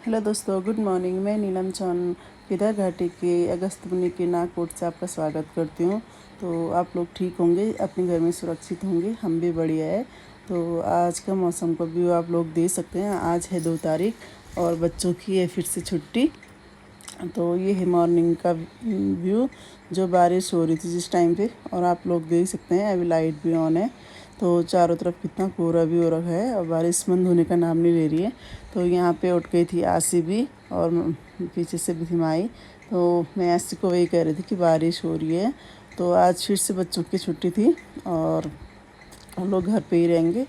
Hello दोस्तों, good morning. मैं नीलम चौन केदार घाटी के अगस्त्यमुनि के नागकोट से आपका स्वागत करती हूँ। तो आप लोग ठीक होंगे, अपने घर में सुरक्षित होंगे, हम भी बढ़िया है। तो आज का मौसम का व्यू आप लोग दे सकते हैं। आज है 2 तारीख और बच्चों की है फिर से छुट्टी। तो ये है मॉर्निंग का व्यू, जो बारिश हो रही थी जिस टाइम पे, और आप लोग देख सकते हैं अभी लाइट भी ऑन है। तो चारों तरफ कितना कोहरा भी हो रखा है और बारिश बंद होने का नाम नहीं ले रही है। तो यहाँ पे उठ गई थी आसी भी और पीछे से भी थी माई। तो मैं आसी को वही कह रही थी कि बारिश हो रही है। तो आज फिर से बच्चों की छुट्टी थी और हम लोग घर पे ही रहेंगे।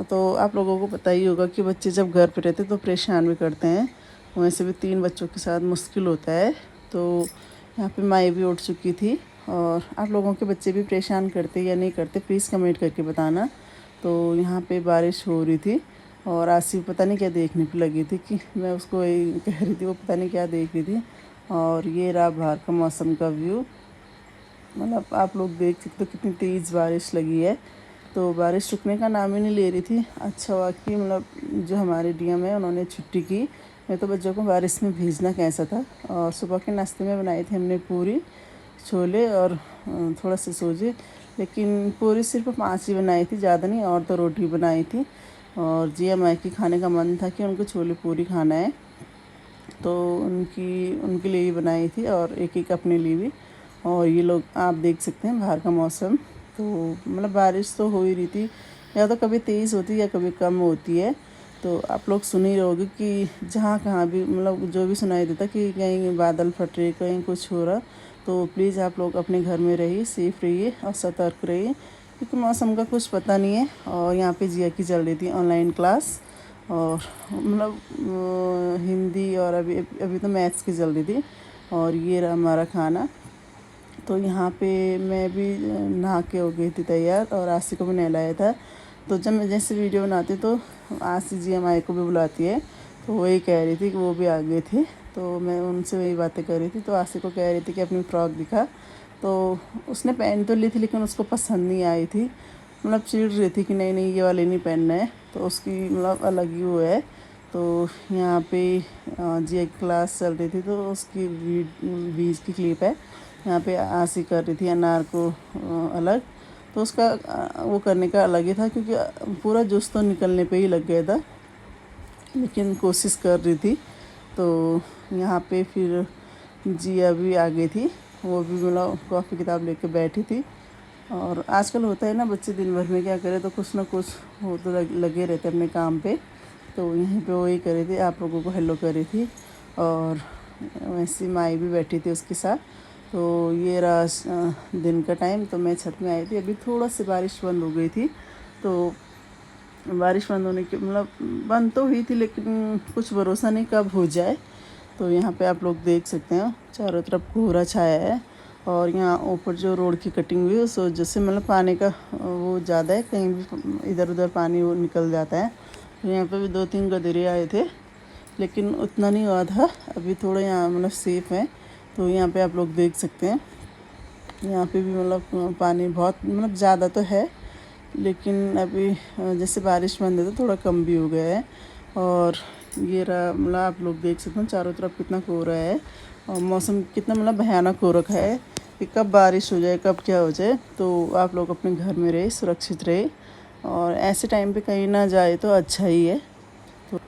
तो आप लोगों को पता ही होगा कि बच्चे जब घर पे रहते तो परेशान भी करते हैं। वैसे भी 3 बच्चों के साथ मुश्किल होता है। तो यहाँ पे माई भी उठ चुकी थी। और आप लोगों के बच्चे भी परेशान करते या नहीं करते, प्लीज़ कमेंट करके बताना। तो यहाँ पे बारिश हो रही थी और आसिफ पता नहीं क्या देखने पे लगी थी कि मैं उसको वही कह रही थी, वो पता नहीं क्या देख रही थी। और ये रहा बाहर का मौसम का व्यू। मतलब आप लोग देख सकते हो कितनी तेज़ बारिश लगी है। तो बारिश रुकने का नाम ही नहीं ले रही थी। अच्छा हुआ कि मतलब जो हमारे डीएम है उन्होंने छुट्टी की। मैं तो बच्चों को बारिश में भेजना कैसा था। और सुबह के नाश्ते में बनाई थी हमने पूरी, छोले और थोड़ा सा सूजी। लेकिन पूरी सिर्फ 5 ही बनाई थी, ज़्यादा नहीं। और तो रोटी बनाई थी। और जिया माई की खाने का मन था कि उनको छोले पूरी खाना है, तो उनके लिए ही बनाई थी और एक एक अपने लिए भी। और ये लोग आप देख सकते हैं बाहर का मौसम। तो मतलब बारिश तो हो ही रही थी, या तो कभी तेज़ होती है या कभी कम होती है। तो आप लोग सुन ही रहोगे कि जहाँ कहाँ भी मतलब जो भी सुनाई देता कि कहीं बादल फट रहे, कहीं कुछ हो रहा। तो प्लीज़ आप लोग अपने घर में रहिए, सेफ़ रहिए और सतर्क रहिए, क्योंकि मौसम का कुछ पता नहीं है। और यहाँ पे जिया की चल रही थी ऑनलाइन क्लास, और मतलब हिंदी, और अभी अभी तो मैथ्स की चल रही थी। और ये रहा हमारा खाना। तो यहाँ पे मैं भी नहा के हो गई थी तैयार और आसी को भी नहलाया था। तो जब मैं जैसे वीडियो बनाती तो आसी जी हमारे को भी बुलाती है। तो वही कह रही थी कि वो भी आ गई थी। तो मैं उनसे वही बातें कर रही थी। तो आसी को कह रही थी कि अपनी फ़्रॉक दिखा। तो उसने पहन तो ली थी लेकिन उसको पसंद नहीं आई थी। मतलब चिढ़ रही थी कि नहीं नहीं ये वाली नहीं पहनना है। तो उसकी मतलब अलग ही वो है। तो यहाँ पे जी एक क्लास चल रही थी तो उसकी बीच की क्लिप है। यहाँ पे आसी कर रही थी अनार को अलग। तो उसका वो करने का अलग ही था, क्योंकि पूरा जूस तो निकलने पे ही लग गया था, लेकिन कोशिश कर रही थी। तो यहाँ पे फिर जिया भी आ गई थी। वो भी मतलब कॉपी किताब लेके बैठी थी। और आजकल होता है ना, बच्चे दिन भर में क्या करें तो कुछ ना कुछ हो तो लगे रहते अपने काम पे। तो यहीं पे वही कर रही थी, आप लोगों को हेलो कर रही थी। और वैसे माई भी बैठी थी उसके साथ। तो ये रहा दिन का टाइम। तो मैं छत में आई थी, अभी थोड़ा सी बारिश बंद हो गई थी। तो बारिश बंद होने की मतलब बंद तो हुई थी, लेकिन कुछ भरोसा नहीं कब हो जाए। तो यहाँ पे आप लोग देख सकते हैं चारों तरफ कोहरा छाया है। और यहाँ ऊपर जो रोड की कटिंग हुई है उस वजह से मतलब पानी का वो ज़्यादा है, कहीं भी इधर उधर पानी वो निकल जाता है। तो यहाँ पे भी 2-3 गधेरे आए थे, लेकिन उतना नहीं हुआ था। अभी थोड़ा यहाँ मतलब सेफ़ है। तो यहाँ पे आप लोग देख सकते हैं, यहाँ पे भी मतलब पानी बहुत मतलब ज़्यादा तो है, लेकिन अभी जैसे बारिश बंद है तो थोड़ा कम भी हो गया है। और ये रहा मतलब आप लोग देख सकते हैं चारों तरफ कितना कोहरा है और मौसम कितना मतलब भयानक हो रखा है कि कब बारिश हो जाए कब क्या हो जाए। तो आप लोग अपने घर में रहे, सुरक्षित रहे, और ऐसे टाइम पे कहीं ना जाए तो अच्छा ही है। तो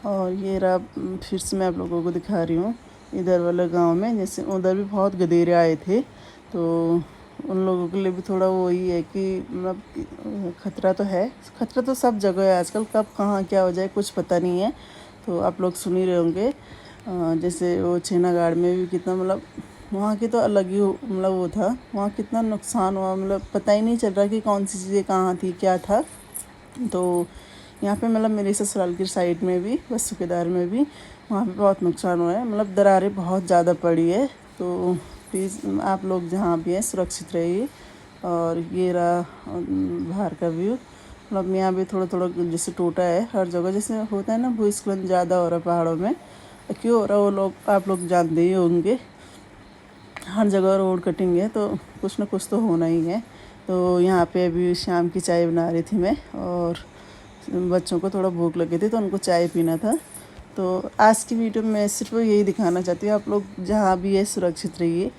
और ये रहा फिर से मैं आप लोगों को दिखा रही हूँ इधर वाले गांव में, जैसे उधर भी बहुत गधेरे आए थे। तो उन लोगों के लिए भी थोड़ा वो ही है कि मतलब खतरा तो है, खतरा तो सब जगह है आजकल, कब कहाँ क्या हो जाए कुछ पता नहीं है। तो आप लोग सुन ही रहे होंगे। जैसे वो छेनागाड़ में भी कितना मतलब वहाँ की तो अलग ही मतलब वो था, वहाँ कितना नुकसान हुआ, मतलब पता ही नहीं चल रहा कि कौन सी चीज़ें कहाँ थी क्या था। तो यहाँ पे मतलब मेरे ससुराल की साइड में भी, बस केदार में भी, वहाँ पे बहुत नुकसान हुआ है, मतलब दरारें बहुत ज़्यादा पड़ी है। तो प्लीज़ आप लोग जहाँ भी हैं सुरक्षित रहिए। और ये रहा बाहर का व्यू। मतलब यहाँ भी थोड़ा थोड़ा जैसे टूटा है हर जगह, जैसे होता है ना भूस्खलन ज़्यादा हो रहा है पहाड़ों में। क्यों हो रहा है वो लोग आप लोग जानते ही होंगे। हर जगह रोड कटिंग है तो कुछ ना कुछ तो होना ही है। तो यहाँ पे अभी शाम की चाय बना रही थी मैं, और बच्चों को थोड़ा भूख लगी थी तो उनको चाय पीना था। तो आज की वीडियो में मैं सिर्फ यही दिखाना चाहती हूँ, आप लोग जहाँ भी है सुरक्षित रहिए।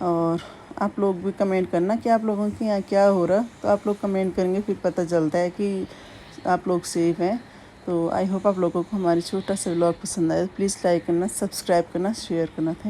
और आप लोग भी कमेंट करना कि आप लोगों के यहाँ क्या हो रहा, तो आप लोग कमेंट करेंगे फिर पता चलता है कि आप लोग सेफ हैं। तो आई होप आप लोगों को हमारी छोटा सा व्लॉग पसंद आए। प्लीज़ लाइक करना, सब्सक्राइब करना, शेयर करना। थैंक